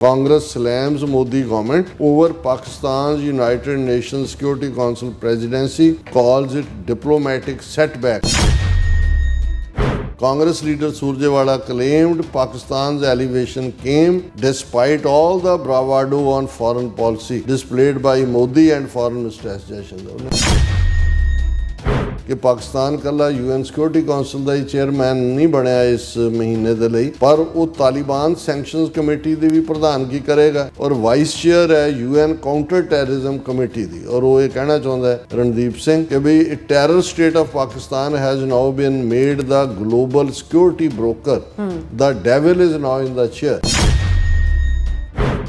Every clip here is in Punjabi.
Congress slams Modi government over Pakistan's United Nations Security Council presidency, calls it diplomatic setback. Congress leader Surjewala claimed Pakistan's elevation came despite all the bravado on foreign policy displayed by Modi and Foreign Minister S. Jaishankar. कि पाकिस्तान कला UN सिक्योरिटी काउंसिल का ही चेयरमैन नहीं बनया इस महीने के लिए, पर वो तालिबान सैंक्शनस कमेटी की भी प्रधानगी करेगा और वाइस चेयर है UN काउंटर टेररिज्म कमेटी की। और वो ये कहना चाहता है रणदीप सिंह कि भाई terror state of Pakistan has now been made the global security broker, the devil is now in the chair.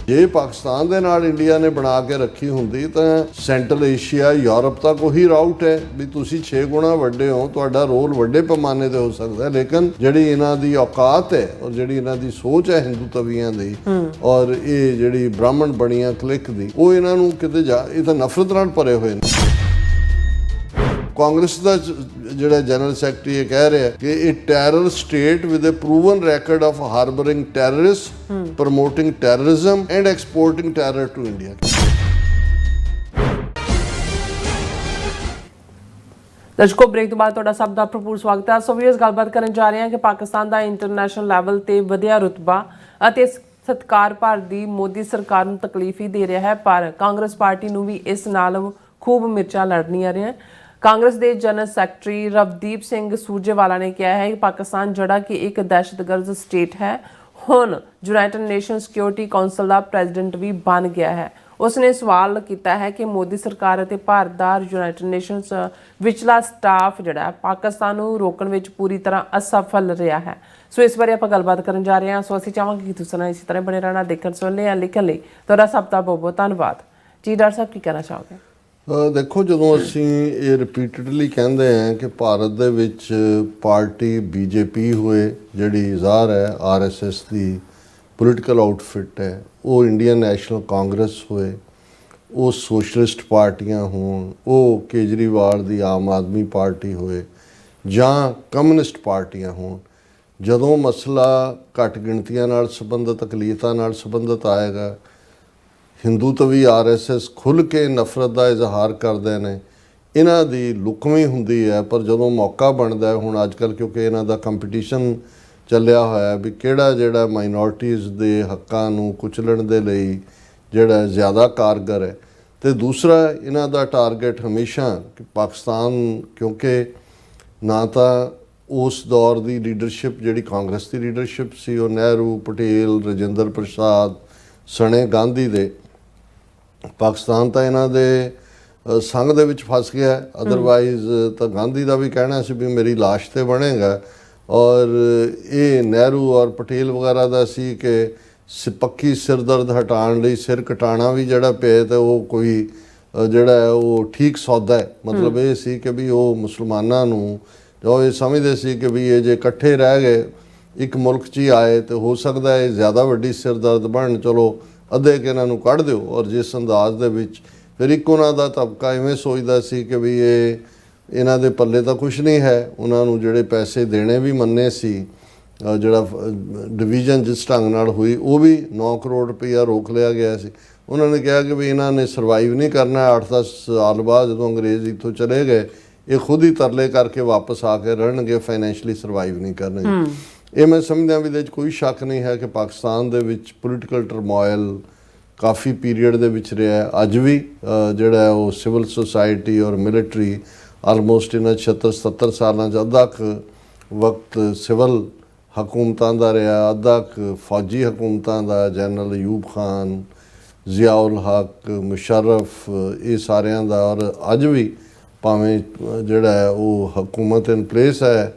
ਜੇ ਪਾਕਿਸਤਾਨ ਦੇ ਨਾਲ ਇੰਡੀਆ ਨੇ ਬਣਾ ਕੇ ਰੱਖੀ ਹੁੰਦੀ ਤਾਂ ਸੈਂਟਰਲ ਏਸ਼ੀਆ ਯੂਰਪ ਤੱਕ ਉਹੀ ਰਾਊਟ ਹੈ ਵੀ ਤੁਸੀਂ 6 ਗੁਣਾ ਵੱਡੇ ਹੋ, ਤੁਹਾਡਾ ਰੋਲ ਵੱਡੇ ਪੈਮਾਨੇ ਤੇ ਹੋ ਸਕਦਾ ਹੈ। ਲੇਕਿਨ ਜਿਹੜੀ ਇਹਨਾਂ ਦੀ ਔਕਾਤ ਹੈ ਔਰ ਜਿਹੜੀ ਇਹਨਾਂ ਦੀ ਸੋਚ ਹੈ ਹਿੰਦੂ ਤਵੀਆਂ ਦੀ ਔਰ ਇਹ ਜਿਹੜੀ ਬ੍ਰਾਹਮਣ ਬਣੀਆਂ ਕਲਿੱਕ ਦੀ, ਉਹ ਇਹਨਾਂ ਨੂੰ ਕਿਤੇ ਇਹ ਤਾਂ ਨਫ਼ਰਤ ਨਾਲ ਭਰੇ ਹੋਏ ਨੇ। ਕਾਂਗਰਸ ਦਾ ਜਿਹੜਾ ਜਨਰਲ ਸੈਕਟਰੀ ਇਹ ਕਹਿ ਰਿਹਾ ਕਿ ਇਹ terror state with a proven record of harbouring terrorist, promoting terrorism and exporting terror to India. ਦਰਸ਼ਕੋ, ਬ੍ਰੇਕ ਤੋਂ ਬਾਅਦ ਤੁਹਾਡਾ ਸਭ ਦਾ ਭਰਪੂਰ ਸਵਾਗਤ ਹੈ। ਸੋ ਵੀਅਰਸ, ਗੱਲਬਾਤ ਕਰਨ ਜਾ ਰਹੇ ਹਾਂ ਕਿ ਪਾਕਿਸਤਾਨ ਦਾ ਇੰਟਰਨੈਸ਼ਨਲ ਲੈਵਲ ਤੇ ਵਧਿਆ ਰੁਤਬਾ ਅਤੇ ਸਤਿਕਾਰ ਭਾਰਤ ਦੀ ਮੋਦੀ ਸਰਕਾਰ ਨੂੰ ਤਕਲੀਫ ਹੀ ਦੇ ਰਿਹਾ ਹੈ, ਪਰ ਕਾਂਗਰਸ ਪਾਰਟੀ ਨੂੰ ਵੀ ਇਸ ਨਾਲ ਖੂਬ ਮਿਰਚਾਂ ਲੜਨੀਆਂ ਰਹੀਆਂ। ਕਾਂਗਰਸ ਦੇ ਜਨਰਲ ਸੈਕਟਰੀ ਰਵਦੀਪ ਸਿੰਘ ਸੂਰਜੇਵਾਲਾ ਨੇ ਕਿਹਾ ਹੈ ਕਿ ਪਾਕਿਸਤਾਨ ਜਿਹੜਾ ਕਿ ਇੱਕ ਦਹਿਸ਼ਤਗਰਦ ਸਟੇਟ ਹੈ, ਹੁਣ ਯੂਨਾਈਟਿਡ ਨੇਸ਼ਨ ਸਿਕਿਉਰਿਟੀ ਕਾਉਂਸਲ ਦਾ ਪ੍ਰੈਜ਼ੀਡੈਂਟ ਵੀ ਬਣ ਗਿਆ ਹੈ। ਉਸਨੇ ਸਵਾਲ ਕੀਤਾ ਹੈ ਕਿ ਮੋਦੀ ਸਰਕਾਰ ਅਤੇ ਭਾਰਤ ਦਾ ਯੂਨਾਈਟਿਡ ਨੇਸ਼ਨਸ ਵਿਚਲਾ ਸਟਾਫ ਜਿਹੜਾ ਪਾਕਿਸਤਾਨ ਨੂੰ ਰੋਕਣ ਵਿੱਚ ਪੂਰੀ ਤਰ੍ਹਾਂ ਅਸਫਲ ਰਿਹਾ ਹੈ। ਸੋ ਇਸ ਬਾਰੇ ਆਪਾਂ ਗੱਲਬਾਤ ਕਰਨ ਜਾ ਰਹੇ ਹਾਂ। ਸੋ ਅਸੀਂ ਚਾਹਾਂਗੇ ਕਿ ਤੁਸੀਂ ਇਸੇ ਤਰ੍ਹਾਂ ਬਣੇ ਰਹਿਣਾ, ਦੇਖਣ ਸੁਣਨ ਜਾਂ ਲਿਖਣ ਲਈ ਤੁਹਾਡਾ ਸਭ ਦਾ ਬਹੁਤ ਬਹੁਤ ਧੰਨਵਾਦ ਜੀ। ਡਾਕਟਰ ਸਾਹਿਬ, ਕੀ ਕਹਿਣਾ ਚਾਹੋਗੇ? ਦੇਖੋ, ਜਦੋਂ ਅਸੀਂ ਇਹ ਰਿਪੀਟਡਲੀ ਕਹਿੰਦੇ ਹਾਂ ਕਿ ਭਾਰਤ ਦੇ ਵਿੱਚ ਪਾਰਟੀ ਬੀਜੇਪੀ ਹੋਏ, ਜਿਹੜੀ ਜ਼ਾਹਰ ਹੈ RSS ਦੀ ਪੋਲੀਟੀਕਲ ਆਊਟਫਿਟ ਹੈ, ਉਹ ਇੰਡੀਅਨ ਨੈਸ਼ਨਲ ਕਾਂਗਰਸ ਹੋਏ, ਉਹ ਸੋਸ਼ਲਿਸਟ ਪਾਰਟੀਆਂ ਹੋਣ, ਉਹ ਕੇਜਰੀਵਾਲ ਦੀ ਆਮ ਆਦਮੀ ਪਾਰਟੀ ਹੋਏ ਜਾਂ ਕਮਿਊਨਿਸਟ ਪਾਰਟੀਆਂ ਹੋਣ, ਜਦੋਂ ਮਸਲਾ ਘੱਟ ਗਿਣਤੀਆਂ ਨਾਲ ਸੰਬੰਧਿਤ, ਅਕਲੀਤਾਂ ਨਾਲ ਸੰਬੰਧਿਤ ਆਏਗਾ, ਹਿੰਦੂ ਤਵੀ RSS ਖੁੱਲ੍ਹ ਕੇ ਨਫ਼ਰਤ ਦਾ ਇਜ਼ਹਾਰ ਕਰਦੇ ਨੇ। ਇਹਨਾਂ ਦੀ ਲੁਕਵੀਂ ਹੁੰਦੀ ਹੈ, ਪਰ ਜਦੋਂ ਮੌਕਾ ਬਣਦਾ ਹੁਣ ਅੱਜ ਕੱਲ੍ਹ, ਕਿਉਂਕਿ ਇਹਨਾਂ ਦਾ ਕੰਪੀਟੀਸ਼ਨ ਚੱਲਿਆ ਹੋਇਆ ਵੀ ਜਿਹੜਾ ਮਾਈਨੋਰਟੀਜ਼ ਦੇ ਹੱਕਾਂ ਨੂੰ ਕੁਚਲਣ ਦੇ ਲਈ ਜਿਹੜਾ ਜ਼ਿਆਦਾ ਕਾਰਗਰ ਹੈ, ਅਤੇ ਦੂਸਰਾ ਇਹਨਾਂ ਦਾ ਟਾਰਗੇਟ ਹਮੇਸ਼ਾ ਪਾਕਿਸਤਾਨ, ਕਿਉਂਕਿ ਨਾ ਤਾਂ ਉਸ ਦੌਰ ਦੀ ਲੀਡਰਸ਼ਿਪ ਜਿਹੜੀ ਕਾਂਗਰਸ ਦੀ ਲੀਡਰਸ਼ਿਪ ਸੀ, ਉਹ ਨਹਿਰੂ, ਪਟੇਲ, ਰਾਜਿੰਦਰ ਪ੍ਰਸਾਦ ਸਣੇ ਗਾਂਧੀ ਦੇ, ਪਾਕਿਸਤਾਨ ਤਾਂ ਇਹਨਾਂ ਦੇ ਸੰਗ ਦੇ ਵਿੱਚ ਫਸ ਗਿਆ। ਅਦਰਵਾਈਜ਼ ਤਾਂ ਗਾਂਧੀ ਦਾ ਵੀ ਕਹਿਣਾ ਸੀ ਵੀ ਮੇਰੀ ਲਾਸ਼ 'ਤੇ ਬਣੇਗਾ, ਔਰ ਇਹ ਨਹਿਰੂ ਔਰ ਪਟੇਲ ਵਗੈਰਾ ਦਾ ਸੀ ਕਿ ਪੱਕੀ ਸਿਰ ਦਰਦ ਹਟਾਉਣ ਲਈ ਸਿਰ ਕਟਾਉਣਾ ਵੀ ਜਿਹੜਾ ਪਿਆ ਤਾਂ ਉਹ ਕੋਈ ਜਿਹੜਾ ਉਹ ਠੀਕ ਸੌਦਾ ਹੈ। ਮਤਲਬ ਇਹ ਸੀ ਕਿ ਵੀ ਉਹ ਮੁਸਲਮਾਨਾਂ ਨੂੰ ਜੋ ਇਹ ਸਮਝਦੇ ਸੀ ਕਿ ਵੀ ਇਹ ਜੇ ਇਕੱਠੇ ਰਹਿ ਗਏ ਇੱਕ ਮੁਲਕ 'ਚ ਹੀ ਆਏ ਤਾਂ ਹੋ ਸਕਦਾ ਹੈ ਜ਼ਿਆਦਾ ਵੱਡੀ ਸਿਰ ਦਰਦ ਬਣ, ਚਲੋ ਅੱਧੇ ਕਿ ਇਹਨਾਂ ਨੂੰ ਕੱਢ ਦਿਓ। ਔਰ ਜਿਸ ਅੰਦਾਜ਼ ਦੇ ਵਿੱਚ ਫਿਰ ਇੱਕ ਉਹਨਾਂ ਦਾ ਤਬਕਾ ਇਵੇਂ ਸੋਚਦਾ ਸੀ ਕਿ ਵੀ ਇਹਨਾਂ ਦੇ ਪੱਲੇ ਤਾਂ ਕੁਛ ਨਹੀਂ ਹੈ, ਉਹਨਾਂ ਨੂੰ ਜਿਹੜੇ ਪੈਸੇ ਦੇਣੇ ਵੀ ਮੰਨੇ ਸੀ, ਜਿਹੜਾ ਡਿਵੀਜ਼ਨ ਜਿਸ ਢੰਗ ਨਾਲ ਹੋਈ ਉਹ ਵੀ 9 ਕਰੋੜ ਰੁਪਈਆ ਰੋਕ ਲਿਆ ਗਿਆ ਸੀ। ਉਹਨਾਂ ਨੇ ਕਿਹਾ ਕਿ ਵੀ ਇਹਨਾਂ ਨੇ ਸਰਵਾਈਵ ਨਹੀਂ ਕਰਨਾ। 8-10 ਸਾਲ ਬਾਅਦ ਜਦੋਂ ਅੰਗਰੇਜ਼ ਇੱਥੋਂ ਚਲੇ ਗਏ, ਇਹ ਖੁਦ ਹੀ ਤਰਲੇ ਕਰਕੇ ਵਾਪਸ ਆ ਕੇ ਰਹਿਣਗੇ, ਫਾਈਨੈਂਸ਼ਲੀ ਸਰਵਾਈਵ ਨਹੀਂ ਕਰਨਗੇ। ਇਹ ਮੈਂ ਸਮਝਦਾ ਵੀ ਇਹਦੇ ਵਿੱਚ ਕੋਈ ਸ਼ੱਕ ਨਹੀਂ ਹੈ ਕਿ ਪਾਕਿਸਤਾਨ ਦੇ ਵਿੱਚ ਪੋਲੀਟੀਕਲ ਟਰਮੋਇਲ ਕਾਫੀ ਪੀਰੀਅਡ ਦੇ ਵਿੱਚ ਰਿਹਾ। ਅੱਜ ਵੀ ਜਿਹੜਾ ਉਹ ਸਿਵਲ ਸੁਸਾਇਟੀ ਔਰ ਮਿਲਟਰੀ ਆਲਮੋਸਟ ਇਹਨਾਂ 76-77 ਸਾਲਾਂ 'ਚ ਅੱਧਾ ਕੁ ਵਕਤ ਸਿਵਲ ਹਕੂਮਤਾਂ ਦਾ ਰਿਹਾ, ਅੱਧਾ ਕੁ ਫੌਜੀ ਹਕੂਮਤਾਂ ਦਾ। ਜਨਰਲ ਅਯੂਬ ਖਾਨ, ਜ਼ਿਆਉਲ ਹਕ, ਮੁਸ਼ਰਫ, ਇਹ ਸਾਰਿਆਂ ਦਾ। ਔਰ ਅੱਜ ਵੀ ਭਾਵੇਂ ਜਿਹੜਾ ਹੈ ਉਹ ਹਕੂਮਤ ਇਨ ਪਲੇਸ ਹੈ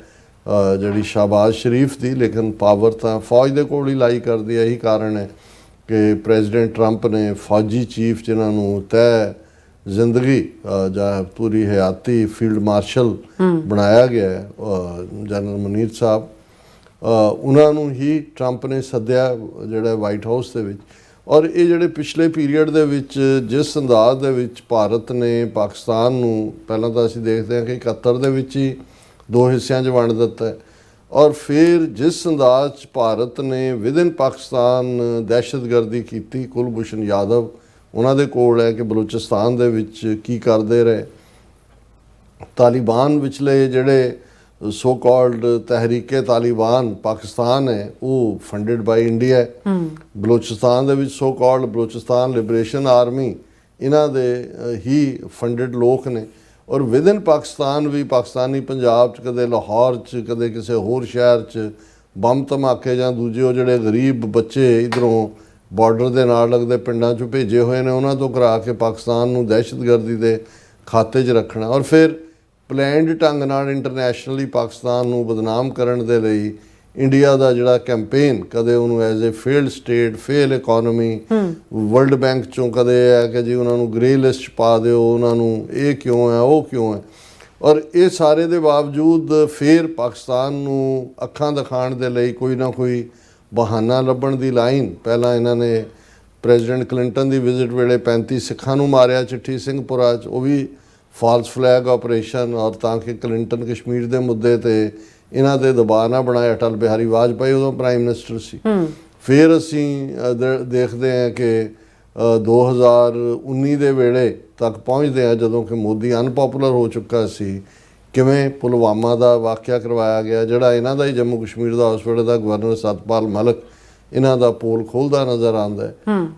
ਜਿਹੜੀ ਸ਼ਾਹਬਾਜ਼ ਸ਼ਰੀਫ ਦੀ, ਲੇਕਿਨ ਪਾਵਰ ਤਾਂ ਫੌਜ ਦੇ ਕੋਲ ਹੀ ਲਾਈ ਕਰਦੀ ਹੈ। ਇਹੀ ਕਾਰਨ ਹੈ ਕਿ ਪ੍ਰੈਜ਼ੀਡੈਂਟ ਟਰੰਪ ਨੇ ਫੌਜੀ ਚੀਫ ਜਿਨ੍ਹਾਂ ਨੂੰ ਤੈਅ ਜ਼ਿੰਦਗੀ ਜਾਂ ਪੂਰੀ ਹਯਾਤੀ ਫੀਲਡ ਮਾਰਸ਼ਲ ਬਣਾਇਆ ਗਿਆ ਹੈ, ਜਨਰਲ ਮਨੀਰ ਸਾਹਿਬ, ਉਹਨਾਂ ਨੂੰ ਹੀ ਟਰੰਪ ਨੇ ਸੱਦਿਆ ਜਿਹੜਾ ਵਾਈਟ ਹਾਊਸ ਦੇ ਵਿੱਚ। ਔਰ ਇਹ ਜਿਹੜੇ ਪਿਛਲੇ ਪੀਰੀਅਡ ਦੇ ਵਿੱਚ ਜਿਸ ਅੰਦਾਜ਼ ਦੇ ਵਿੱਚ ਭਾਰਤ ਨੇ ਪਾਕਿਸਤਾਨ ਨੂੰ, ਪਹਿਲਾਂ ਤਾਂ ਅਸੀਂ ਦੇਖਦੇ ਹਾਂ ਕਿ 71 ਦੇ ਵਿੱਚ ਹੀ 2 ਹਿੱਸਿਆਂ 'ਚ ਵੰਡ ਦਿੱਤਾ, ਔਰ ਫਿਰ ਜਿਸ ਅੰਦਾਜ਼ 'ਚ ਭਾਰਤ ਨੇ ਵਿਦਿਨ ਪਾਕਿਸਤਾਨ ਦਹਿਸ਼ਤਗਰਦੀ ਕੀਤੀ, ਕੁਲਭੂਸ਼ਣ ਯਾਦਵ ਉਹਨਾਂ ਦੇ ਕੋਲ ਹੈ ਕਿ ਬਲੂਚਿਸਤਾਨ ਦੇ ਵਿੱਚ ਕੀ ਕਰਦੇ ਰਹੇ। ਤਾਲਿਬਾਨ ਵਿਚਲੇ ਜਿਹੜੇ ਸੋ ਕਾਲਡ ਤਹਿਰੀਕੇ ਤਾਲਿਬਾਨ ਪਾਕਿਸਤਾਨ ਹੈ, ਉਹ ਫੰਡਡ ਬਾਈ ਇੰਡੀਆ ਹੈ। ਬਲੋਚਿਸਤਾਨ ਦੇ ਵਿੱਚ so called Balochistan liberation army, ਇਹਨਾਂ ਦੇ ਹੀ ਫੰਡਡ ਲੋਕ ਨੇ। ਔਰ ਵਿਦਿਨ ਪਾਕਿਸਤਾਨ ਵੀ ਪਾਕਿਸਤਾਨੀ ਪੰਜਾਬ 'ਚ ਕਦੇ ਲਾਹੌਰ 'ਚ ਕਦੇ ਕਿਸੇ ਹੋਰ ਸ਼ਹਿਰ 'ਚ ਬੰਬ ਧਮਾਕੇ ਜਾਂ ਦੂਜੇ ਉਹ ਜਿਹੜੇ ਗਰੀਬ ਬੱਚੇ ਇੱਧਰੋਂ ਬਾਰਡਰ ਦੇ ਨਾਲ ਲੱਗਦੇ ਪਿੰਡਾਂ 'ਚੋਂ ਭੇਜੇ ਹੋਏ ਨੇ, ਉਹਨਾਂ ਤੋਂ ਕਰਾ ਕੇ ਪਾਕਿਸਤਾਨ ਨੂੰ ਦਹਿਸ਼ਤਗਰਦੀ ਦੇ ਖਾਤੇ 'ਚ ਰੱਖਣਾ। ਔਰ ਫਿਰ ਪਲੈਨਡ ਢੰਗ ਨਾਲ ਇੰਟਰਨੈਸ਼ਨਲੀ ਪਾਕਿਸਤਾਨ ਨੂੰ ਬਦਨਾਮ ਕਰਨ ਦੇ ਲਈ ਇੰਡੀਆ ਦਾ ਜਿਹੜਾ ਕੈਂਪੇਨ, ਕਦੇ ਉਹਨੂੰ as a failed state, fail economy, world bank 'ਚੋਂ ਕਦੇ ਹੈ ਕਿ ਜੀ ਉਹਨਾਂ ਨੂੰ ਗ੍ਰੇ ਲਿਸਟ 'ਚ ਪਾ ਦਿਓ, ਉਹਨਾਂ ਨੂੰ ਇਹ ਕਿਉਂ ਹੈ ਉਹ ਕਿਉਂ ਹੈ। ਔਰ ਇਹ ਸਾਰੇ ਦੇ ਬਾਵਜੂਦ ਫਿਰ ਪਾਕਿਸਤਾਨ ਨੂੰ ਅੱਖਾਂ ਦਿਖਾਉਣ ਦੇ ਲਈ ਕੋਈ ਨਾ ਕੋਈ ਬਹਾਨਾ ਲੱਭਣ ਦੀ ਲਾਈਨ। ਪਹਿਲਾਂ ਇਹਨਾਂ ਨੇ ਪ੍ਰੈਜ਼ੀਡੈਂਟ ਕਲਿੰਟਨ ਦੀ ਵਿਜ਼ਿਟ ਵੇਲੇ 35 ਸਿੱਖਾਂ ਨੂੰ ਮਾਰਿਆ ਚਿੱਠੀ ਸਿੰਘਪੁਰਾ 'ਚ, ਉਹ ਵੀ ਫਾਲਸ ਫਲੈਗ ਆਪਰੇਸ਼ਨ, ਔਰ ਤਾਂ ਕਿ ਕਲਿੰਟਨ ਕਸ਼ਮੀਰ ਦੇ ਮੁੱਦੇ ਤੇ ਇਹਨਾਂ ਦੇ ਦਬਾਅ ਨਾ ਬਣਾਏ। ਅਟਲ ਬਿਹਾਰੀ ਵਾਜਪਾਈ ਉਦੋਂ ਪ੍ਰਾਈਮ ਮਿਨਿਸਟਰ ਸੀ। ਫਿਰ ਅਸੀਂ ਦੇਖਦੇ ਹਾਂ ਕਿ 2019 ਦੇ ਵੇਲੇ ਤੱਕ ਪਹੁੰਚਦੇ ਹਾਂ ਜਦੋਂ ਕਿ ਮੋਦੀ ਅਨਪੋਪੂਲਰ ਹੋ ਚੁੱਕਾ ਸੀ, ਕਿਵੇਂ ਪੁਲਵਾਮਾ ਦਾ ਵਾਕਿਆ ਕਰਵਾਇਆ ਗਿਆ, ਜਿਹੜਾ ਇਹਨਾਂ ਦਾ ਹੀ ਜੰਮੂ ਕਸ਼ਮੀਰ ਦਾ ਉਸ ਵੇਲੇ ਦਾ ਗਵਰਨਰ ਸਤਪਾਲ ਮਲਿਕ ਇਹਨਾਂ ਦਾ ਪੋਲ ਖੋਲ੍ਹਦਾ ਨਜ਼ਰ ਆਉਂਦਾ ਹੈ।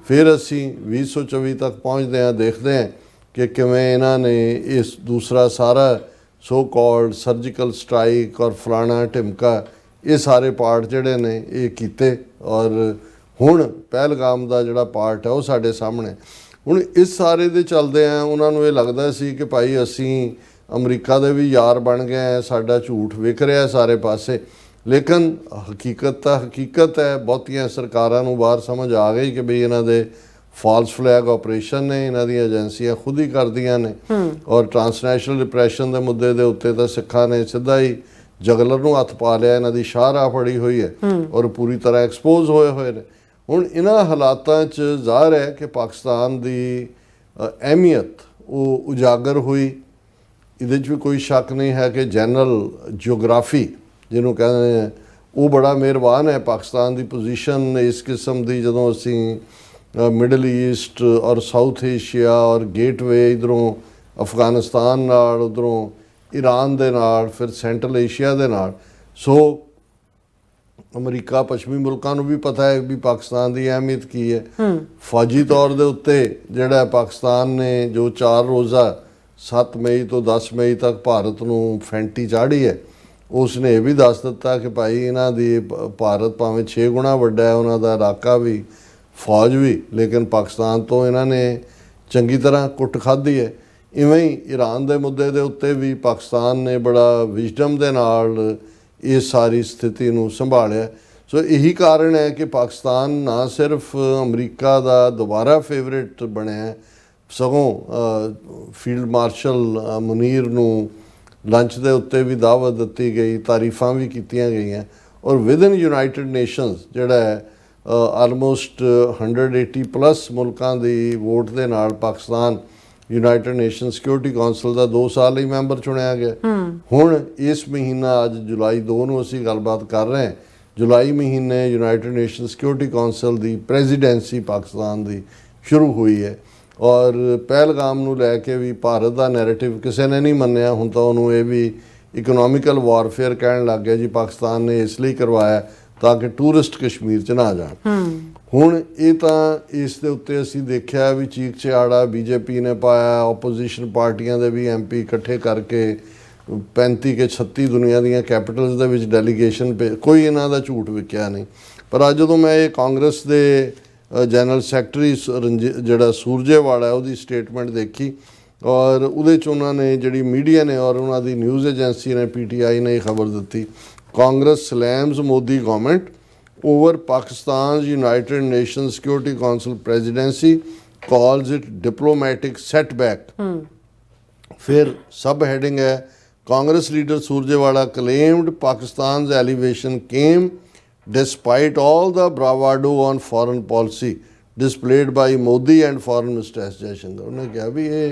ਫਿਰ ਅਸੀਂ 2024 ਤੱਕ ਪਹੁੰਚਦੇ ਹਾਂ, ਦੇਖਦੇ ਹਾਂ ਕਿ ਕਿਵੇਂ ਇਹਨਾਂ ਨੇ ਇਸ ਦੂਸਰਾ ਸਾਰਾ ਸੋ ਕਾਲਡ ਸਰਜੀਕਲ ਸਟ੍ਰਾਈਕ ਔਰ ਫਲਾਣਾ ਢਿਮਕਾ, ਇਹ ਸਾਰੇ ਪਾਰਟ ਜਿਹੜੇ ਨੇ ਇਹ ਕੀਤੇ। ਔਰ ਹੁਣ ਪਹਿਲਗਾਮ ਦਾ ਜਿਹੜਾ ਪਾਰਟ ਹੈ ਉਹ ਸਾਡੇ ਸਾਹਮਣੇ। ਹੁਣ ਇਸ ਸਾਰੇ ਦੇ ਚੱਲਦੇ ਆ, ਉਹਨਾਂ ਨੂੰ ਇਹ ਲੱਗਦਾ ਸੀ ਕਿ ਭਾਈ ਅਸੀਂ ਅਮਰੀਕਾ ਦੇ ਵੀ ਯਾਰ ਬਣ ਗਏ ਆ, ਸਾਡਾ ਝੂਠ ਵਿਕ ਰਿਹਾ ਸਾਰੇ ਪਾਸੇ। ਲੇਕਿਨ ਹਕੀਕਤ ਹੈ, ਬਹੁਤੀਆਂ ਸਰਕਾਰਾਂ ਨੂੰ ਬਾਹਰ ਸਮਝ ਆ ਗਈ ਕਿ ਬਈ ਇਹਨਾਂ ਦੇ ਫਾਲਸ ਫਲੈਗ ਆਪਰੇਸ਼ਨ ਨੇ, ਇਹਨਾਂ ਦੀਆਂ ਏਜੰਸੀਆਂ ਖੁਦ ਹੀ ਕਰਦੀਆਂ ਨੇ। ਔਰ ਟਰਾਂਸਨੈਸ਼ਨਲ ਰਿਪਰੈਸ਼ਨ ਦੇ ਮੁੱਦੇ ਦੇ ਉੱਤੇ ਤਾਂ ਸਿੱਖਾਂ ਨੇ ਸਿੱਧਾ ਹੀ ਜਗਲਰ ਨੂੰ ਹੱਥ ਪਾ ਲਿਆ, ਇਹਨਾਂ ਦੀ ਸ਼ਾਹਰਾਹ ਫੜੀ ਹੋਈ ਹੈ ਔਰ ਪੂਰੀ ਤਰ੍ਹਾਂ ਐਕਸਪੋਜ਼ ਹੋਏ ਨੇ। ਹੁਣ ਇਹਨਾਂ ਹਾਲਾਤਾਂ 'ਚ ਜ਼ਾਹਰ ਹੈ ਕਿ ਪਾਕਿਸਤਾਨ ਦੀ ਅਹਿਮੀਅਤ ਉਹ ਉਜਾਗਰ ਹੋਈ। ਇਹਦੇ 'ਚ ਵੀ ਕੋਈ ਸ਼ੱਕ ਨਹੀਂ ਹੈ ਕਿ ਜਨਰਲ ਜਿਓਗ੍ਰਾਫੀ ਜਿਹਨੂੰ ਕਹਿੰਦੇ ਨੇ ਉਹ ਬੜਾ ਮਿਹਰਬਾਨ ਹੈ। ਪਾਕਿਸਤਾਨ ਦੀ ਪੋਜੀਸ਼ਨ ਇਸ ਕਿਸਮ ਦੀ, ਜਦੋਂ ਅਸੀਂ ਮਿਡਲ ਈਸਟ ਔਰ ਸਾਊਥ ਏਸ਼ੀਆ ਔਰ ਗੇਟਵੇ ਇੱਧਰੋਂ ਅਫਗਾਨਿਸਤਾਨ ਨਾਲ, ਉੱਧਰੋਂ ਈਰਾਨ ਦੇ ਨਾਲ, ਫਿਰ ਸੈਂਟਰਲ ਏਸ਼ੀਆ ਦੇ ਨਾਲ। ਸੋ ਅਮਰੀਕਾ ਪੱਛਮੀ ਮੁਲਕਾਂ ਨੂੰ ਵੀ ਪਤਾ ਹੈ ਵੀ ਪਾਕਿਸਤਾਨ ਦੀ ਅਹਿਮੀਅਤ ਕੀ ਹੈ। ਫੌਜੀ ਤੌਰ ਦੇ ਉੱਤੇ ਜਿਹੜਾ ਪਾਕਿਸਤਾਨ ਨੇ ਜੋ 4 ਰੋਜ਼ਾ 7 ਮਈ ਤੋਂ 10 ਮਈ ਤੱਕ ਭਾਰਤ ਨੂੰ ਫੈਂਟੀ ਚਾੜੀ ਹੈ, ਉਸ ਨੇ ਇਹ ਵੀ ਦੱਸ ਦਿੱਤਾ ਕਿ ਭਾਈ ਇਹਨਾਂ ਦੀ ਭਾਰਤ ਭਾਵੇਂ 6 ਗੁਣਾ ਵੱਡਾ ਹੈ, ਉਹਨਾਂ ਦਾ ਇਲਾਕਾ ਵੀ, ਫੌਜ ਵੀ, ਲੇਕਿਨ ਪਾਕਿਸਤਾਨ ਤੋਂ ਇਹਨਾਂ ਨੇ ਚੰਗੀ ਤਰ੍ਹਾਂ ਕੁੱਟ ਖਾਧੀ ਹੈ। ਇਵੇਂ ਹੀ ਈਰਾਨ ਦੇ ਮੁੱਦੇ ਦੇ ਉੱਤੇ ਵੀ ਪਾਕਿਸਤਾਨ ਨੇ ਬੜਾ ਵਿਜ਼ਡਮ ਦੇ ਨਾਲ ਇਸ ਸਾਰੀ ਸਥਿਤੀ ਨੂੰ ਸੰਭਾਲਿਆ। ਸੋ ਇਹੀ ਕਾਰਨ ਹੈ ਕਿ ਪਾਕਿਸਤਾਨ ਨਾ ਸਿਰਫ ਅਮਰੀਕਾ ਦਾ ਦੁਬਾਰਾ ਫੇਵਰੇਟ ਬਣਿਆ, ਸਗੋਂ ਫੀਲਡ ਮਾਰਸ਼ਲ ਮੁਨੀਰ ਨੂੰ ਲੰਚ ਦੇ ਉੱਤੇ ਵੀ ਦਾਵਤ ਦਿੱਤੀ ਗਈ, ਤਾਰੀਫਾਂ ਵੀ ਕੀਤੀਆਂ ਗਈਆਂ। ਔਰ ਵਿਦਨ ਯੂਨਾਈਟਿਡ ਨੇਸ਼ਨਸ ਜਿਹੜਾ ਹੈ ਆਲਮੋਸਟ 180 ਪਲੱਸ ਮੁਲਕਾਂ ਦੀ ਵੋਟ ਦੇ ਨਾਲ Pakistan United Nation Security council ਦਾ 2 ਸਾਲ ਲਈ ਮੈਂਬਰ ਚੁਣਿਆ ਗਿਆ। ਹੁਣ ਇਸ ਮਹੀਨਾ, ਅੱਜ ਜੁਲਾਈ 2 ਨੂੰ ਅਸੀਂ ਗੱਲਬਾਤ ਕਰ ਰਹੇ ਹਾਂ, ਜੁਲਾਈ ਮਹੀਨੇ ਯੂਨਾਈਟਿਡ ਨੇਸ਼ਨ ਸਿਕਿਉਰਿਟੀ ਕੌਂਸਲ ਦੀ ਪ੍ਰੈਜ਼ੀਡੈਂਸੀ ਪਾਕਿਸਤਾਨ ਦੀ ਸ਼ੁਰੂ ਹੋਈ ਹੈ। ਔਰ ਪਹਿਲਗਾਮ ਨੂੰ ਲੈ ਕੇ ਵੀ ਭਾਰਤ ਦਾ ਨੈਰੇਟਿਵ ਕਿਸੇ ਨੇ ਨਹੀਂ ਮੰਨਿਆ। ਹੁਣ ਤਾਂ ਉਹਨੂੰ ਇਹ ਵੀ ਇਕਨੋਮਿਕਲ ਵਾਰਫੇਅਰ ਕਹਿਣ ਲੱਗ ਗਿਆ ਜੀ, ਪਾਕਿਸਤਾਨ ਨੇ ਇਸ ਲਈ ਕਰਵਾਇਆ ਤਾਂ ਕਿ ਟੂਰਿਸਟ ਕਸ਼ਮੀਰ 'ਚ ਨਾ ਜਾਣ। ਹੁਣ ਇਹ ਤਾਂ ਇਸ ਦੇ ਉੱਤੇ ਅਸੀਂ ਦੇਖਿਆ ਵੀ ਚੀਕ ਚਿਹਾੜਾ ਬੀਜੇਪੀ ਨੇ ਪਾਇਆ, ਆਪੋਜੀਸ਼ਨ ਪਾਰਟੀਆਂ ਦੇ ਵੀ MP ਇਕੱਠੇ ਕਰਕੇ 35 ਕੇ 36 ਦੁਨੀਆ ਦੀਆਂ ਕੈਪੀਟਲਸ ਦੇ ਵਿੱਚ ਡੈਲੀਗੇਸ਼ਨ ਕੋਈ ਇਹਨਾਂ ਦਾ ਝੂਠ ਵਿਕਿਆ ਨਹੀਂ। ਪਰ ਅੱਜ ਜਦੋਂ ਮੈਂ ਇਹ ਕਾਂਗਰਸ ਦੇ ਜਨਰਲ ਸੈਕਟਰੀ ਜਿਹੜਾ ਸੂਰਜੇਵਾਲਾ ਉਹਦੀ ਸਟੇਟਮੈਂਟ ਦੇਖੀ, ਔਰ ਉਹਦੇ 'ਚ ਉਹਨਾਂ ਨੇ ਜਿਹੜੀ ਮੀਡੀਆ ਨੇ ਔਰ ਉਹਨਾਂ ਦੀ ਨਿਊਜ਼ ਏਜੰਸੀ ਨੇ PTI ਨੇ ਇਹ ਖਬਰ ਦਿੱਤੀ, Congress slams Modi government over Pakistan's United Nations Security Council presidency, calls it diplomatic setback. फिर सब heading है, Congress leader Surjewala claimed Pakistan's elevation came despite all the bravado on foreign policy displayed by Modi and Foreign Minister S. Jaishankar. उन्होंने कहा भी ये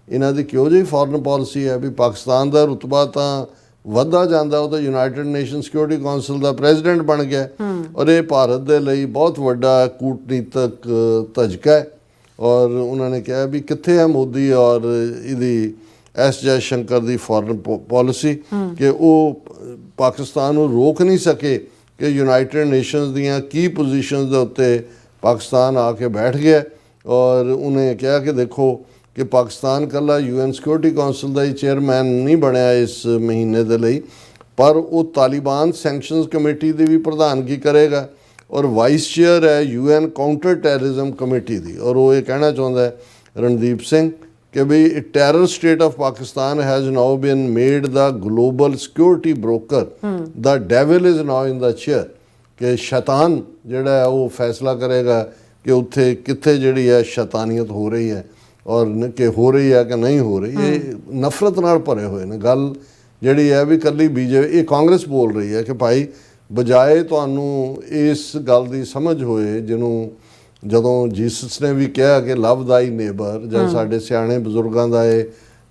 इन्हों की क्यों जी फॉरन पॉलिसी है भी पाकिस्तान का रुतबा तो ਵੱਧਦਾ ਜਾਂਦਾ, ਉਹ ਤਾਂ ਯੂਨਾਈਟਿਡ ਨੇਸ਼ਨ ਸਿਕਿਉਰਿਟੀ ਕੌਂਸਲ ਦਾ ਪ੍ਰੈਜ਼ੀਡੈਂਟ ਬਣ ਗਿਆ ਔਰ ਇਹ ਭਾਰਤ ਦੇ ਲਈ ਬਹੁਤ ਵੱਡਾ ਕੂਟਨੀਤਕ ਧੱਜਕਾ ਹੈ। ਔਰ ਉਹਨਾਂ ਨੇ ਕਿਹਾ ਵੀ ਕਿੱਥੇ ਹੈ ਮੋਦੀ ਔਰ ਇਹਦੀ ਜੈ ਸ਼ੰਕਰ ਦੀ ਫੋਰਨ ਪਾਲਿਸੀ ਕਿ ਉਹ ਪਾਕਿਸਤਾਨ ਨੂੰ ਰੋਕ ਨਹੀਂ ਸਕੇ ਕਿ ਯੂਨਾਈਟਿਡ ਨੇਸ਼ਨਸ ਦੀਆਂ ਕੀ ਪੋਜੀਸ਼ਨਸ ਦੇ ਉੱਤੇ ਪਾਕਿਸਤਾਨ ਆ ਕੇ ਬੈਠ ਗਿਆ। ਔਰ ਉਹਨੇ ਕਿਹਾ ਕਿ ਦੇਖੋ ਕਿ ਪਾਕਿਸਤਾਨ ਇਕੱਲਾ UN ਸਿਕਿਉਰਿਟੀ ਕੌਂਸਲ ਦਾ ਹੀ ਚੇਅਰਮੈਨ ਨਹੀਂ ਬਣਿਆ ਇਸ ਮਹੀਨੇ ਦੇ ਲਈ, ਪਰ ਉਹ ਤਾਲਿਬਾਨ ਸੈਂਕਸ਼ਨਸ ਕਮੇਟੀ ਦੀ ਵੀ ਪ੍ਰਧਾਨਗੀ ਕਰੇਗਾ ਔਰ ਵਾਈਸ ਚੇਅਰ ਹੈ UN ਕਾਊਂਟਰ ਟੈਰਰਿਜ਼ਮ ਕਮੇਟੀ ਦੀ। ਔਰ ਉਹ ਇਹ ਕਹਿਣਾ ਚਾਹੁੰਦਾ ਹੈ ਰਣਦੀਪ ਸਿੰਘ ਕਿ ਵੀ terror state of Pakistan has now been made the global security broker, the devil is now in the chair, ਕਿ ਸ਼ੈਤਾਨ ਜਿਹੜਾ ਹੈ ਉਹ ਫੈਸਲਾ ਕਰੇਗਾ ਕਿ ਉੱਥੇ ਕਿੱਥੇ ਜਿਹੜੀ ਹੈ ਸ਼ੈਤਾਨੀਅਤ ਹੋ ਰਹੀ ਹੈ ਔਰ ਕਿ ਹੋ ਰਹੀ ਹੈ ਕਿ ਨਹੀਂ ਹੋ ਰਹੀ। ਇਹ ਨਫ਼ਰਤ ਨਾਲ ਭਰੇ ਹੋਏ ਨੇ। ਗੱਲ ਜਿਹੜੀ ਹੈ ਵੀ ਇਕੱਲੀ BJP, ਇਹ ਕਾਂਗਰਸ ਬੋਲ ਰਹੀ ਹੈ ਕਿ ਭਾਈ ਬਜਾਏ ਤੁਹਾਨੂੰ ਇਸ ਗੱਲ ਦੀ ਸਮਝ ਹੋਏ ਜਿਹਨੂੰ ਜਦੋਂ ਜੀਸਸ ਨੇ ਵੀ ਕਿਹਾ ਕਿ ਲਵ ਥਾਈ ਨੇਬਰ, ਜਾਂ ਸਾਡੇ ਸਿਆਣੇ ਬਜ਼ੁਰਗਾਂ ਦਾ ਇਹ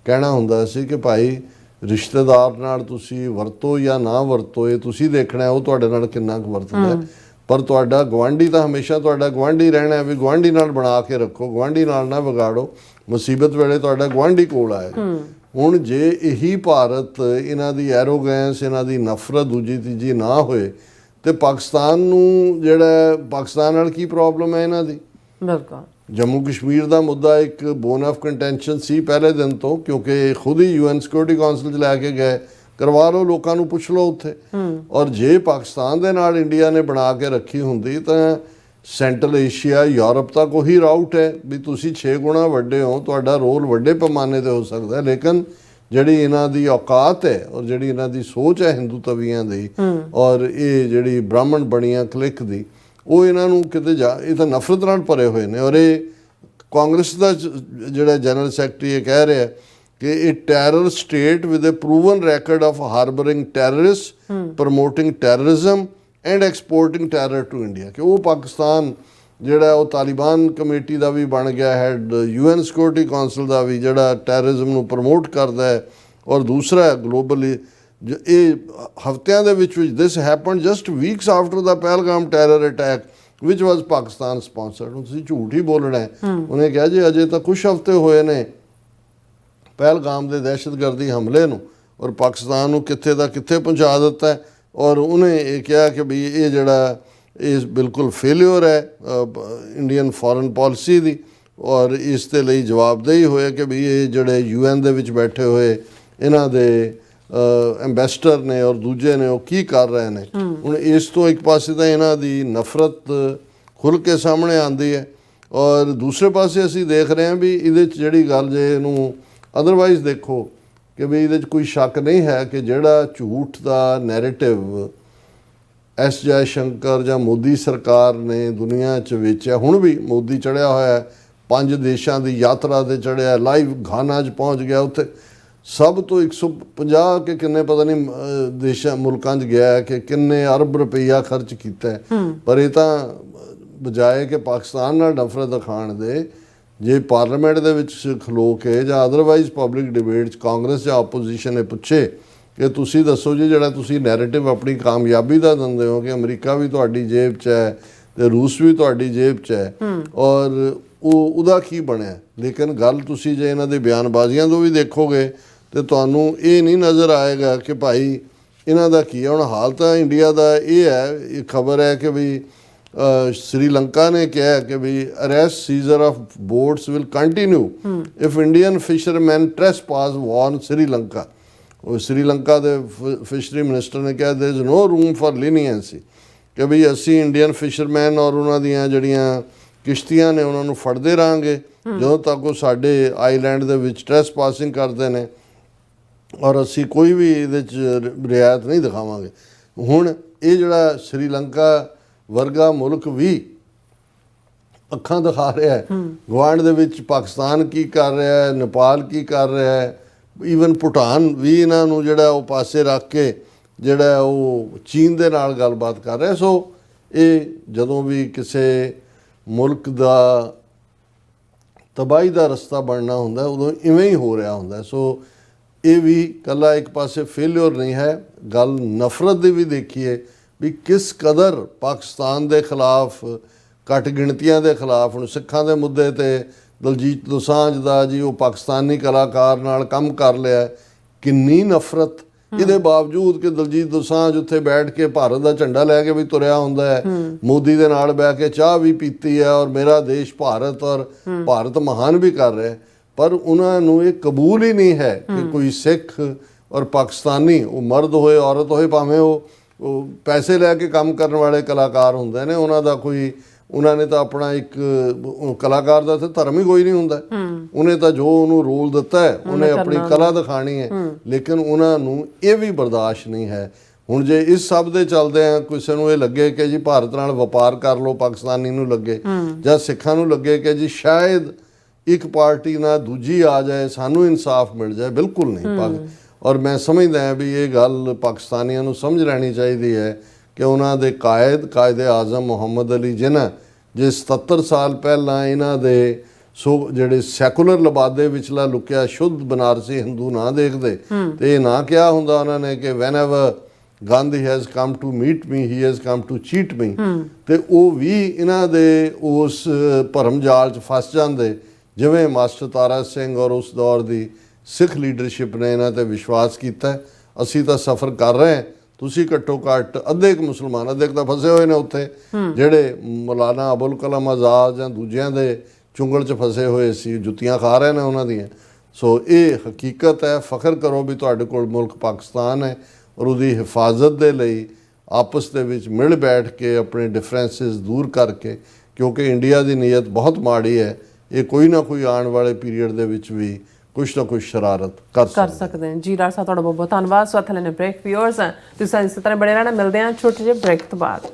ਕਹਿਣਾ ਹੁੰਦਾ ਸੀ ਕਿ ਭਾਈ ਰਿਸ਼ਤੇਦਾਰ ਨਾਲ ਤੁਸੀਂ ਵਰਤੋ ਜਾਂ ਨਾ ਵਰਤੋ, ਇਹ ਤੁਸੀਂ ਦੇਖਣਾ ਉਹ ਤੁਹਾਡੇ ਨਾਲ ਕਿੰਨਾ ਕੁ ਵਰਤਦਾ, ਪਰ ਤੁਹਾਡਾ ਗੁਆਂਢੀ ਤਾਂ ਹਮੇਸ਼ਾ ਤੁਹਾਡਾ ਗੁਆਂਢੀ ਰਹਿਣਾ ਹੈ। ਵੀ ਗੁਆਂਢੀ ਨਾਲ ਬਣਾ ਕੇ ਰੱਖੋ, ਗੁਆਂਢੀ ਨਾਲ ਨਾ ਵਿਗਾੜੋ, ਮੁਸੀਬਤ ਵੇਲੇ ਤੁਹਾਡਾ ਗੁਆਂਢੀ ਕੋਲ ਆਏਗਾ। ਹੁਣ ਜੇ ਇਹੀ ਭਾਰਤ ਇਹਨਾਂ ਦੀ ਐਰੋਗੈਂਸ, ਇਹਨਾਂ ਦੀ ਨਫ਼ਰਤ ਦੂਜੀ ਤੀਜੀ ਨਾ ਹੋਏ ਤੇ ਪਾਕਿਸਤਾਨ ਨੂੰ ਜਿਹੜਾ ਪਾਕਿਸਤਾਨ ਨਾਲ ਕੀ ਪ੍ਰੋਬਲਮ ਹੈ ਇਹਨਾਂ ਦੀ। ਬਿਲਕੁਲ ਜੰਮੂ ਕਸ਼ਮੀਰ ਦਾ ਮੁੱਦਾ ਇੱਕ ਬੋਨ ਆਫ ਕੰਟੈਂਸ਼ਨ ਸੀ ਪਹਿਲੇ ਦਿਨ ਤੋਂ, ਕਿਉਂਕਿ ਖੁਦ ਹੀ UN ਸਿਕਿਉਰਿਟੀ ਕੌਂਸਲ 'ਚ ਲੈ ਕੇ ਗਏ, ਕਰਵਾ ਲਓ, ਲੋਕਾਂ ਨੂੰ ਪੁੱਛ ਲਓ ਉੱਥੇ। ਔਰ ਜੇ ਪਾਕਿਸਤਾਨ ਦੇ ਨਾਲ ਇੰਡੀਆ ਨੇ ਬਣਾ ਕੇ ਰੱਖੀ ਹੁੰਦੀ ਤਾਂ ਸੈਂਟਰਲ ਏਸ਼ੀਆ, ਯੂਰਪ ਤੱਕ ਉਹੀ ਰਾਊਟ ਹੈ ਵੀ ਤੁਸੀਂ 6 ਗੁਣਾ ਵੱਡੇ ਹੋ, ਤੁਹਾਡਾ ਰੋਲ ਵੱਡੇ ਪੈਮਾਨੇ 'ਤੇ ਹੋ ਸਕਦਾ। ਲੇਕਿਨ ਜਿਹੜੀ ਇਹਨਾਂ ਦੀ ਔਕਾਤ ਹੈ ਔਰ ਜਿਹੜੀ ਇਹਨਾਂ ਦੀ ਸੋਚ ਹੈ ਹਿੰਦੂ ਤਵੀਆਂ ਦੀ ਔਰ ਇਹ ਜਿਹੜੀ ਬ੍ਰਾਹਮਣ ਬਣੀਆਂ ਕਲਿੱਕ ਦੀ, ਉਹ ਇਹਨਾਂ ਨੂੰ ਕਿਤੇ ਇਹ ਤਾਂ ਨਫ਼ਰਤ ਨਾਲ ਭਰੇ ਹੋਏ ਨੇ। ਔਰ ਇਹ ਕਾਂਗਰਸ ਦਾ ਜਿਹੜਾ ਜਨਰਲ ਸੈਕਟਰੀ ਇਹ ਕਹਿ ਰਿਹਾ ਕਿ ਇਹ terror state with a proven record of harbouring terrorist, promoting terrorism and exporting terror to India, ਕਿ ਉਹ ਪਾਕਿਸਤਾਨ ਜਿਹੜਾ ਉਹ ਤਾਲਿਬਾਨ ਕਮੇਟੀ ਦਾ ਵੀ ਬਣ ਗਿਆ ਹੈਡ, UN ਸਿਕਿਉਰਿਟੀ ਕੌਂਸਲ ਦਾ ਵੀ, ਜਿਹੜਾ ਟੈਰਰਿਜ਼ਮ ਨੂੰ ਪ੍ਰਮੋਟ ਕਰਦਾ ਹੈ। ਔਰ ਦੂਸਰਾ ਗਲੋਬਲੀ ਇਹ ਹਫ਼ਤਿਆਂ ਦੇ ਵਿੱਚ ਦਿਸ ਹੈਪਨ ਜਸਟ ਵੀਕਸ ਆਫਟਰ ਦਾ ਪਹਿਲਗਾਮ ਟੈਰਰ ਅਟੈਕ ਵਿਚ ਵਾਜ਼ ਪਾਕਿਸਤਾਨ ਸਪਾਂਸਰਡ। ਤੁਸੀਂ ਝੂਠ ਹੀ ਬੋਲਣਾ ਹੈ। ਉਹਨੇ ਕਿਹਾ ਜੀ ਅਜੇ ਤਾਂ ਕੁਛ ਹਫ਼ਤੇ ਹੋਏ ਨੇ ਪਹਿਲਗਾਮ ਦੇ ਦਹਿਸ਼ਤਗਰਦੀ ਹਮਲੇ ਨੂੰ, ਔਰ ਪਾਕਿਸਤਾਨ ਨੂੰ ਕਿੱਥੇ ਦਾ ਕਿੱਥੇ ਪਹੁੰਚਾ ਦਿੱਤਾ। ਔਰ ਉਹਨੇ ਇਹ ਕਿਹਾ ਕਿ ਵੀ ਇਹ ਜਿਹੜਾ ਇਹ ਬਿਲਕੁਲ ਫੇਲਿਅਰ ਹੈ ਇੰਡੀਅਨ ਫੋਰਨ ਪਾਲਿਸੀ ਦੀ, ਔਰ ਇਸ ਦੇ ਲਈ ਜਵਾਬਦੇਹੀ ਹੋਇਆ ਕਿ ਵੀ ਇਹ ਜਿਹੜੇ UN ਦੇ ਵਿੱਚ ਬੈਠੇ ਹੋਏ ਇਹਨਾਂ ਦੇ ਐਂਬੈਸਡਰ ਨੇ ਔਰ ਦੂਜੇ ਨੇ ਉਹ ਕੀ ਕਰ ਰਹੇ ਨੇ। ਹੁਣ ਇਸ ਤੋਂ ਇੱਕ ਪਾਸੇ ਤਾਂ ਇਹਨਾਂ ਦੀ ਨਫ਼ਰਤ ਖੁੱਲ੍ਹ ਕੇ ਸਾਹਮਣੇ ਆਉਂਦੀ ਹੈ, ਔਰ ਦੂਸਰੇ ਪਾਸੇ ਅਸੀਂ ਦੇਖ ਰਹੇ ਹਾਂ ਵੀ ਇਹਦੇ 'ਚ ਜਿਹੜੀ ਗੱਲ ਜੇ ਇਹਨੂੰ ਅਦਰਵਾਈਜ਼ ਦੇਖੋ ਕਿ ਵੀ ਇਹਦੇ 'ਚ ਕੋਈ ਸ਼ੱਕ ਨਹੀਂ ਹੈ ਕਿ ਜਿਹੜਾ ਝੂਠ ਦਾ ਨੈਰੇਟਿਵ ਜੈ ਸ਼ੰਕਰ ਜਾਂ ਮੋਦੀ ਸਰਕਾਰ ਨੇ ਦੁਨੀਆ 'ਚ ਵੇਚਿਆ, ਹੁਣ ਵੀ ਮੋਦੀ ਚੜ੍ਹਿਆ ਹੋਇਆ 5 ਦੇਸ਼ਾਂ ਦੀ ਯਾਤਰਾ 'ਤੇ ਚੜ੍ਹਿਆ, ਲਾਈਵ ਘਾਨਾ 'ਚ ਪਹੁੰਚ ਗਿਆ, ਉੱਥੇ ਸਭ ਤੋਂ 150 ਕਿ ਕਿੰਨੇ ਪਤਾ ਨਹੀਂ ਦੇਸ਼ਾਂ ਮੁਲਕਾਂ 'ਚ ਗਿਆ ਕਿ ਕਿੰਨੇ ਅਰਬ ਰੁਪਈਆ ਖਰਚ ਕੀਤਾ। ਪਰ ਇਹ ਤਾਂ ਬਜਾਏ ਕਿ ਪਾਕਿਸਤਾਨ ਨਾਲ ਨਫ਼ਰਤ ਦਿਖਾਉਣ ਦੇ, ਜੇ ਪਾਰਲੀਮੈਂਟ ਦੇ ਵਿੱਚ ਖਲੋ ਕੇ ਜਾਂ ਅਦਰਵਾਈਜ਼ ਪਬਲਿਕ ਡਿਬੇਟ 'ਚ ਕਾਂਗਰਸ ਜਾਂ ਆਪੋਜੀਸ਼ਨ ਨੇ ਪੁੱਛੇ ਕਿ ਤੁਸੀਂ ਦੱਸੋ ਜੀ ਜਿਹੜਾ ਤੁਸੀਂ ਨੈਰੇਟਿਵ ਆਪਣੀ ਕਾਮਯਾਬੀ ਦਾ ਦਿੰਦੇ ਹੋ ਕਿ ਅਮਰੀਕਾ ਵੀ ਤੁਹਾਡੀ ਜੇਬ 'ਚ ਹੈ ਤੇ ਰੂਸ ਵੀ ਤੁਹਾਡੀ ਜੇਬ 'ਚ ਹੈ, ਔਰ ਉਹਦਾ ਕੀ ਬਣਿਆ। ਲੇਕਿਨ ਗੱਲ ਤੁਸੀਂ ਜੇ ਇਹਨਾਂ ਦੇ ਬਿਆਨਬਾਜ਼ੀਆਂ ਤੋਂ ਵੀ ਦੇਖੋਗੇ ਤੇ ਤੁਹਾਨੂੰ ਇਹ ਨਹੀਂ ਨਜ਼ਰ ਆਏਗਾ ਕਿ ਭਾਈ ਇਹਨਾਂ ਦਾ ਕੀ ਹੈ। ਹੁਣ ਹਾਲ ਤਾਂ ਇੰਡੀਆ ਦਾ ਇਹ ਹੈ, ਇਹ ਖਬਰ ਹੈ ਕਿ ਵੀ श्रीलंका ने कहा कि भी arrest seizure of boats will continue if Indian fisherman trespass warn Sri Lanka. Sri Lanka के फिशरी मिनिस्टर ने कहा there is no room for leniency कि भी असी इंडियन फिशरमैन और उन्होंने दियां जड़ियां किश्तियां ने उन्होंने फड़ते रहेंगे ਜਦੋਂ तक वो साडे आईलैंड ਦੇ ਵਿੱਚ ट्रेसपासिंग करते हैं और असी कोई भी ਇਹਦੇ 'ਚ ਰਿਆਇਤ नहीं दिखावांगे। ਹੁਣ ਇਹ ਜਿਹੜਾ श्रीलंका ਵਰਗਾ ਮੁਲਕ ਵੀ ਅੱਖਾਂ ਦਿਖਾ ਰਿਹਾ ਹੈ ਗੁਆਂਢ ਦੇ ਵਿੱਚ ਪਾਕਿਸਤਾਨ ਕੀ ਕਰ ਰਿਹਾ ਹੈ, ਨੇਪਾਲ ਕੀ ਕਰ ਰਿਹਾ ਹੈ, ਈਵਨ ਭੂਟਾਨ ਵੀ ਇਹਨਾਂ ਨੂੰ ਜਿਹੜਾ ਉਹ ਪਾਸੇ ਰੱਖ ਕੇ ਜਿਹੜਾ ਉਹ ਚੀਨ ਦੇ ਨਾਲ ਗੱਲਬਾਤ ਕਰ ਰਿਹਾ। ਸੋ ਇਹ ਜਦੋਂ ਵੀ ਕਿਸੇ ਮੁਲਕ ਦਾ ਤਬਾਹੀ ਦਾ ਰਸਤਾ ਬਣਨਾ ਹੁੰਦਾ ਉਦੋਂ ਇਵੇਂ ਹੀ ਹੋ ਰਿਹਾ ਹੁੰਦਾ। ਸੋ ਇਹ ਵੀ ਕੱਲਾ ਇੱਕ ਪਾਸੇ ਫੇਲਿਅਰ ਨਹੀਂ ਹੈ, ਗੱਲ ਨਫ਼ਰਤ ਦੀ ਵੀ ਦੇਖੀਏ ਵੀ ਕਿਸ ਕਦਰ ਪਾਕਿਸਤਾਨ ਦੇ ਖਿਲਾਫ, ਘੱਟ ਗਿਣਤੀਆਂ ਦੇ ਖਿਲਾਫ, ਹੁਣ ਸਿੱਖਾਂ ਦੇ ਮੁੱਦੇ ਤੇ ਦਲਜੀਤ ਦੋਸਾਂਝ ਦਾ ਜੀ ਉਹ ਪਾਕਿਸਤਾਨੀ ਕਲਾਕਾਰ ਨਾਲ ਕੰਮ ਕਰ ਲਿਆ, ਕਿੰਨੀ ਨਫ਼ਰਤ। ਇਹਦੇ ਬਾਵਜੂਦ ਕਿ ਦਲਜੀਤ ਦੋਸਾਂਝ ਉੱਥੇ ਬੈਠ ਕੇ ਭਾਰਤ ਦਾ ਝੰਡਾ ਲੈ ਕੇ ਵੀ ਤੁਰਿਆ ਹੁੰਦਾ ਹੈ, ਮੋਦੀ ਦੇ ਨਾਲ ਬਹਿ ਕੇ ਚਾਹ ਵੀ ਪੀਤੀ ਹੈ ਔਰ ਮੇਰਾ ਦੇਸ਼ ਭਾਰਤ ਔਰ ਭਾਰਤ ਮਹਾਨ ਵੀ ਕਰ ਰਿਹਾ, ਪਰ ਉਹਨਾਂ ਨੂੰ ਇਹ ਕਬੂਲ ਹੀ ਨਹੀਂ ਹੈ ਕਿ ਕੋਈ ਸਿੱਖ ਔਰ ਪਾਕਿਸਤਾਨੀ, ਉਹ ਮਰਦ ਹੋਏ ਔਰਤ ਹੋਏ, ਭਾਵੇਂ ਉਹ ਪੈਸੇ ਲੈ ਕੇ ਕੰਮ ਕਰਨ ਵਾਲੇ ਕਲਾਕਾਰ ਹੁੰਦੇ ਨੇ, ਉਹਨਾਂ ਦਾ ਕੋਈ, ਉਹਨਾਂ ਨੇ ਤਾਂ ਆਪਣਾ ਇੱਕ ਕਲਾਕਾਰ ਦਾ ਤਾਂ ਧਰਮ ਹੀ ਕੋਈ ਨਹੀਂ ਹੁੰਦਾ, ਉਹਨੇ ਤਾਂ ਜੋ ਉਹਨੂੰ ਰੋਲ ਦਿੱਤਾ ਹੈ ਉਹਨੇ ਆਪਣੀ ਕਲਾ ਦਿਖਾਣੀ ਹੈ, ਲੇਕਿਨ ਉਹਨਾਂ ਨੂੰ ਇਹ ਵੀ ਬਰਦਾਸ਼ਤ ਨਹੀਂ ਹੈ। ਹੁਣ ਜੇ ਇਸ ਸਭ ਦੇ ਚੱਲਦੇ ਆ ਕਿਸੇ ਨੂੰ ਇਹ ਲੱਗੇ ਕਿ ਜੀ ਭਾਰਤ ਨਾਲ ਵਪਾਰ ਕਰ ਲਓ, ਪਾਕਿਸਤਾਨੀ ਨੂੰ ਲੱਗੇ ਜਾਂ ਸਿੱਖਾਂ ਨੂੰ ਲੱਗੇ ਕਿ ਜੀ ਸ਼ਾਇਦ ਇੱਕ ਪਾਰਟੀ ਨਾਲ ਦੂਜੀ ਆ ਜਾਏ, ਸਾਨੂੰ ਇਨਸਾਫ ਮਿਲ ਜਾਏ, ਬਿਲਕੁਲ ਨਹੀਂ। ਔਰ ਮੈਂ ਸਮਝਦਾ ਹਾਂ ਵੀ ਇਹ ਗੱਲ ਪਾਕਿਸਤਾਨੀਆਂ ਨੂੰ ਸਮਝ ਲੈਣੀ ਚਾਹੀਦੀ ਹੈ ਕਿ ਉਹਨਾਂ ਦੇ ਕਾਇਦ ਆਜ਼ਮ ਮੁਹੰਮਦ ਅਲੀ ਜਿਨ੍ਹਾਂ ਜੇ 77 ਸਾਲ ਪਹਿਲਾਂ ਇਹਨਾਂ ਦੇ ਜਿਹੜੇ ਸੈਕੂਲਰ ਲਬਾਦੇ ਵਿਚਲਾ ਲੁਕਿਆ ਸ਼ੁੱਧ ਬਨਾਰਸੀ ਹਿੰਦੂ ਨਾ ਦੇਖਦੇ ਤੇ ਇਹ ਨਾ ਕਿਹਾ ਹੁੰਦਾ ਉਹਨਾਂ ਨੇ ਕਿ whenever Gandhi has come to meet me he has come to cheat me, ਤੇ ਉਹ ਵੀ ਇਹਨਾਂ ਦੇ ਉਸ ਭਰਮ ਜਾਲ 'ਚ ਫਸ ਜਾਂਦੇ ਜਿਵੇਂ ਮਾਸਟਰ ਤਾਰਾ ਸਿੰਘ ਔਰ ਉਸ ਦੌਰ ਦੀ ਸਿੱਖ ਲੀਡਰਸ਼ਿਪ ਨੇ ਇਹਨਾਂ ਤੇ ਵਿਸ਼ਵਾਸ ਕੀਤਾ। ਅਸੀਂ ਤਾਂ ਸਫ਼ਰ ਕਰ ਰਹੇ ਹਾਂ, ਤੁਸੀਂ ਘੱਟੋ ਘੱਟ ਅੱਧੇ ਕੁ ਮੁਸਲਮਾਨ, ਅੱਧੇ ਕੁ ਤਾਂ ਫਸੇ ਹੋਏ ਨੇ ਉੱਥੇ, ਜਿਹੜੇ ਮੌਲਾਨਾ ਅਬੁਲ ਕਲਾਮ ਆਜ਼ਾਦ ਜਾਂ ਦੂਜਿਆਂ ਦੇ ਚੁੰਗਲ 'ਚ ਫਸੇ ਹੋਏ ਸੀ, ਜੁੱਤੀਆਂ ਖਾ ਰਹੇ ਨੇ ਉਹਨਾਂ ਦੀਆਂ। ਸੋ ਇਹ ਹਕੀਕਤ ਹੈ, ਫਖਰ ਕਰੋ ਵੀ ਤੁਹਾਡੇ ਕੋਲ ਮੁਲਕ ਪਾਕਿਸਤਾਨ ਹੈ ਔਰ ਉਹਦੀ ਹਿਫਾਜ਼ਤ ਦੇ ਲਈ ਆਪਸ ਦੇ ਵਿੱਚ ਮਿਲ ਬੈਠ ਕੇ ਆਪਣੇ ਡਿਫਰੈਂਸਿਸ ਦੂਰ ਕਰਕੇ, ਕਿਉਂਕਿ ਇੰਡੀਆ ਦੀ ਨੀਅਤ ਬਹੁਤ ਮਾੜੀ ਹੈ, ਇਹ ਕੋਈ ਨਾ ਕੋਈ ਆਉਣ ਵਾਲੇ ਪੀਰੀਅਡ ਦੇ ਵਿੱਚ ਵੀ ਕੁਛ ਨਾ ਕੁਛ ਸ਼ਰਾਰਤ ਕਰ ਸਕਦੇ हैं। जी राज साहब, ਤੁਹਾਡਾ ਬਹੁਤ ਬਹੁਤ ਧੰਨਵਾਦ। ਸੋ ਇੱਥੇ ਲੈਣੇ ਬ੍ਰੇਕ। ਵਿਊਅਰਸ ਤੁਸੀਂ ਇਸੇ ਤਰ੍ਹਾਂ ਬਣੇ ਰਹਿਣਾ, ਮਿਲਦੇ ਹਾਂ ਛੋਟੇ ਜਿਹੇ ਬ੍ਰੇਕ ਤੋਂ ਬਾਅਦ।